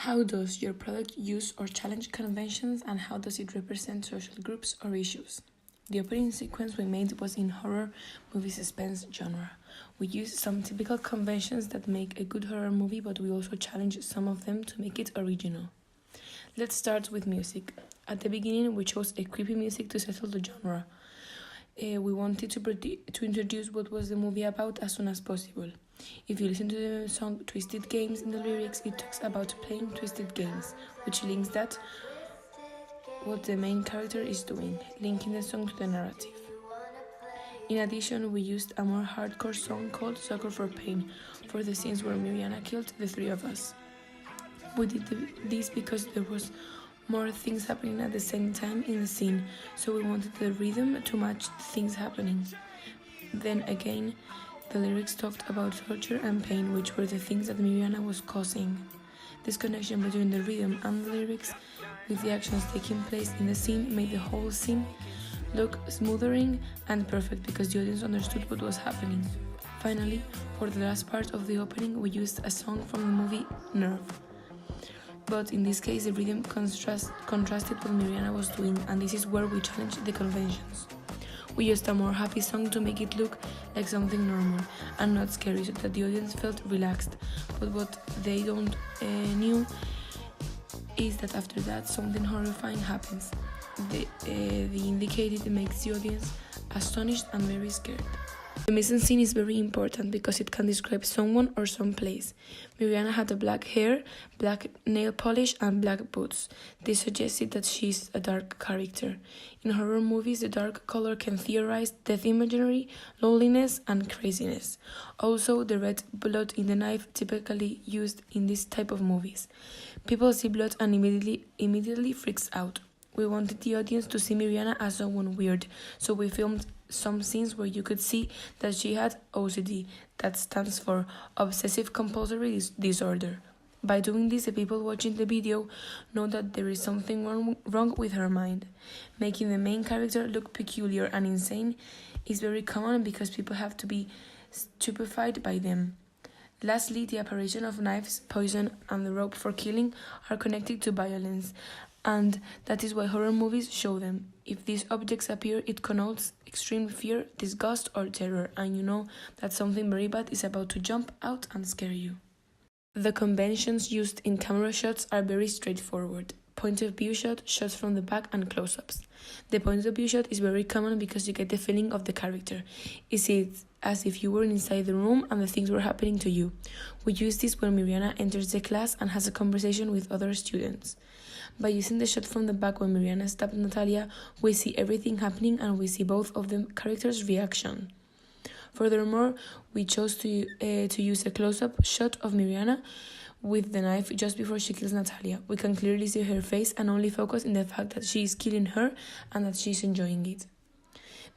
How does your product use or challenge conventions, and how does it represent social groups or issues? The opening sequence we made was in horror movie suspense genre. We used some typical conventions that make a good horror movie, but we also challenged some of them to make it original. Let's start with music. At the beginning, we chose a creepy music to settle the genre. We wanted to introduce what was the movie about as soon as possible. If you listen to the song Twisted Games in the lyrics, it talks about playing twisted games, which links that what the main character is doing, linking the song to the narrative. In addition, we used a more hardcore song called Soccer for Pain for the scenes where Mirjana killed the three of us. We did this because there was more things happening at the same time in the scene, so we wanted the rhythm to match things happening. Then again, the lyrics talked about torture and pain, which were the things that Mirjana was causing. This connection between the rhythm and the lyrics, with the actions taking place in the scene, made the whole scene look smoothering and perfect because the audience understood what was happening. Finally, for the last part of the opening, we used a song from the movie Nerve. But in this case, the rhythm contrasted what Mirjana was doing, and this is where we challenged the conventions. We used a more happy song to make it look like something normal and not scary, so that the audience felt relaxed. But what they don't knew is that after that, something horrifying happens. The indicated makes the audience astonished and very scared. The mise-en-scene is very important because it can describe someone or some place. Mirjana had black hair, black nail polish, and black boots. This suggested that she's a dark character. In horror movies, the dark color can theorize death imagery, loneliness, and craziness. Also, the red blood in the knife typically used in this type of movies. People see blood and immediately freaks out. We wanted the audience to see Mirjana as someone weird, so we filmed some scenes where you could see that she had OCD, that stands for Obsessive Compulsory Disorder. By doing this, the people watching the video know that there is something wrong with her mind. Making the main character look peculiar and insane is very common because people have to be stupefied by them. Lastly, the apparition of knives, poison, and the rope for killing are connected to violence, and that is why horror movies show them. If these objects appear, it connotes extreme fear, disgust, or terror, and you know that something very bad is about to jump out and scare you. The conventions used in camera shots are very straightforward. Point of view shot, shots from the back, and close-ups. The point of view shot is very common because you get the feeling of the character. It's as if you were inside the room and the things were happening to you. We use this when Mirjana enters the class and has a conversation with other students. By using the shot from the back when Mirjana stabbed Natalia, we see everything happening and we see both of the characters' reaction. Furthermore, we chose to use a close-up shot of Mirjana with the knife just before she kills Natalia. We can clearly see her face and only focus on the fact that she is killing her and that she is enjoying it.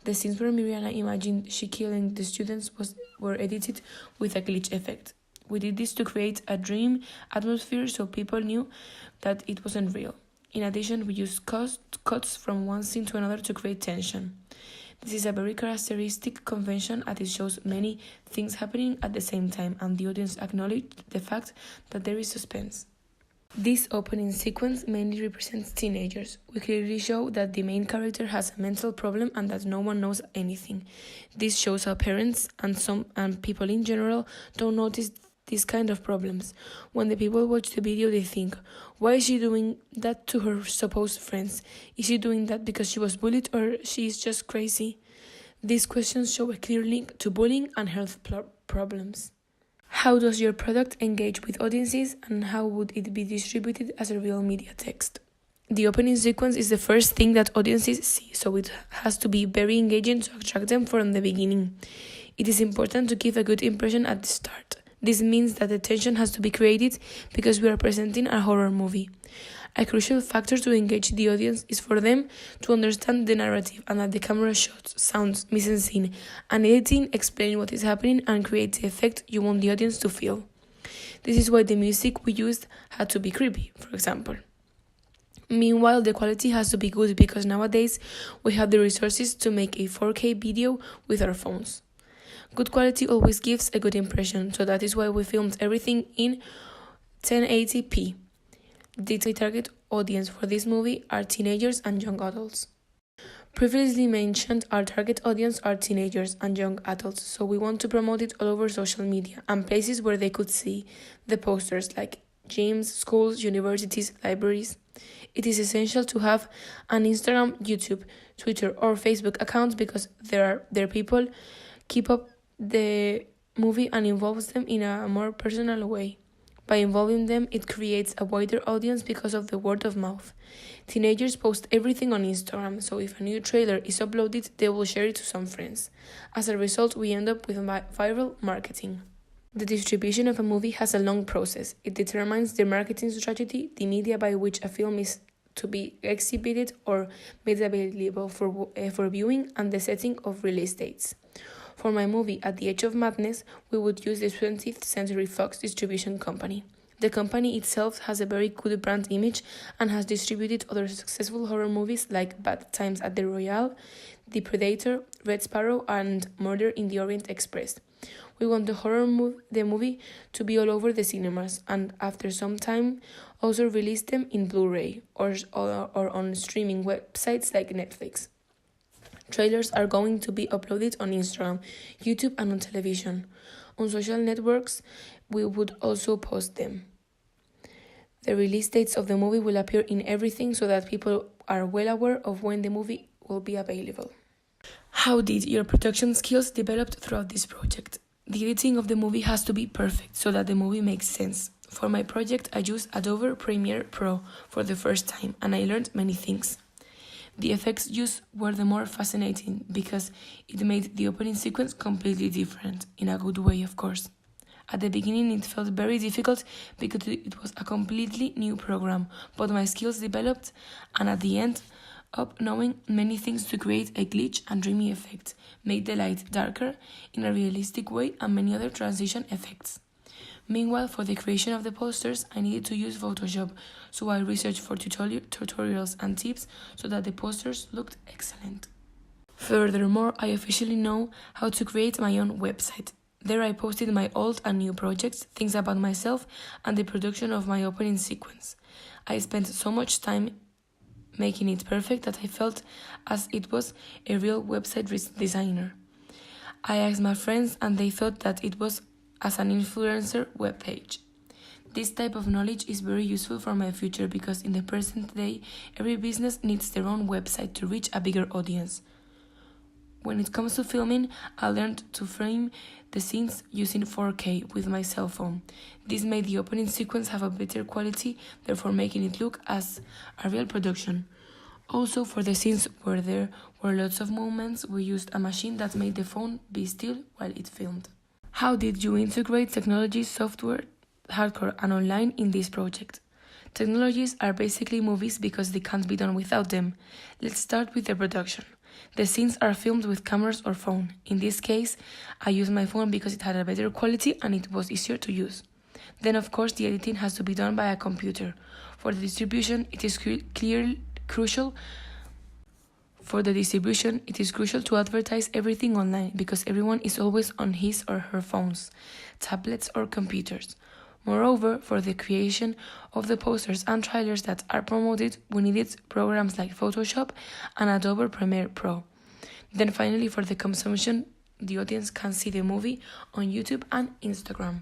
The scenes where Mirjana imagined she killing the students were edited with a glitch effect. We did this to create a dream atmosphere so people knew that it wasn't real. In addition, we used cuts from one scene to another to create tension. This is a very characteristic convention as it shows many things happening at the same time, and the audience acknowledged the fact that there is suspense. This opening sequence mainly represents teenagers. We clearly show that the main character has a mental problem and that no one knows anything. This shows how parents and people in general don't notice these kind of problems. When the people watch the video, they think, why is she doing that to her supposed friends? Is she doing that because she was bullied or she is just crazy? These questions show a clear link to bullying and health problems. How does your product engage with audiences, and how would it be distributed as a real media text? The opening sequence is the first thing that audiences see, so it has to be very engaging to attract them from the beginning. It is important to give a good impression at the start. This means that the tension has to be created because we are presenting a horror movie. A crucial factor to engage the audience is for them to understand the narrative and that the camera shots, sounds, mise-en-scene, and editing explain what is happening and create the effect you want the audience to feel. This is why the music we used had to be creepy, for example. Meanwhile, the quality has to be good because nowadays we have the resources to make a 4K video with our phones. Good quality always gives a good impression, so that is why we filmed everything in 1080p. The target audience for this movie are teenagers and young adults. Previously mentioned, our target audience are teenagers and young adults, so we want to promote it all over social media and places where they could see the posters like gyms, schools, universities, libraries. It is essential to have an Instagram, YouTube, Twitter, or Facebook account because their people keep up the movie and involves them in a more personal way. By involving them, it creates a wider audience because of the word of mouth. Teenagers post everything on Instagram, so if a new trailer is uploaded, they will share it to some friends. As a result, we end up with viral marketing. The distribution of a movie has a long process. It determines the marketing strategy, the media by which a film is to be exhibited or made available for viewing, and the setting of release dates. For my movie, At the Edge of Madness, we would use the 20th Century Fox distribution company. The company itself has a very good brand image and has distributed other successful horror movies like Bad Times at the Royale, The Predator, Red Sparrow, and Murder in the Orient Express. We want the movie to be all over the cinemas and after some time also release them in Blu-ray or on streaming websites like Netflix. Trailers are going to be uploaded on Instagram, YouTube, and on television. On social networks, we would also post them. The release dates of the movie will appear in everything so that people are well aware of when the movie will be available. How did your production skills develop throughout this project? The editing of the movie has to be perfect so that the movie makes sense. For my project, I used Adobe Premiere Pro for the first time and I learned many things. The effects used were the more fascinating because it made the opening sequence completely different, in a good way, of course. At the beginning, it felt very difficult because it was a completely new program, but my skills developed, and at the end, up knowing many things to create a glitch and dreamy effect, made the light darker in a realistic way, and many other transition effects. Meanwhile, for the creation of the posters, I needed to use Photoshop, so I researched for tutorials and tips so that the posters looked excellent. Furthermore, I officially know how to create my own website. There I posted my old and new projects, things about myself, and the production of my opening sequence. I spent so much time making it perfect that I felt as it was a real website designer. I asked my friends and they thought that it was as an influencer webpage. This type of knowledge is very useful for my future because in the present day, every business needs their own website to reach a bigger audience. When it comes to filming, I learned to frame the scenes using 4K with my cell phone. This made the opening sequence have a better quality, therefore making it look as a real production. Also, for the scenes where there were lots of movements, we used a machine that made the phone be still while it filmed. How did you integrate technology, software, hardcore, and online in this project? Technologies are basically movies because they can't be done without them. Let's start with the production. The scenes are filmed with cameras or phone. In this case, I used my phone because it had a better quality and it was easier to use. Then, of course, the editing has to be done by a computer. For the distribution, it is crucial to advertise everything online because everyone is always on his or her phones, tablets, or computers. Moreover, for the creation of the posters and trailers that are promoted, we needed programs like Photoshop and Adobe Premiere Pro. Then finally, for the consumption, the audience can see the movie on YouTube and Instagram.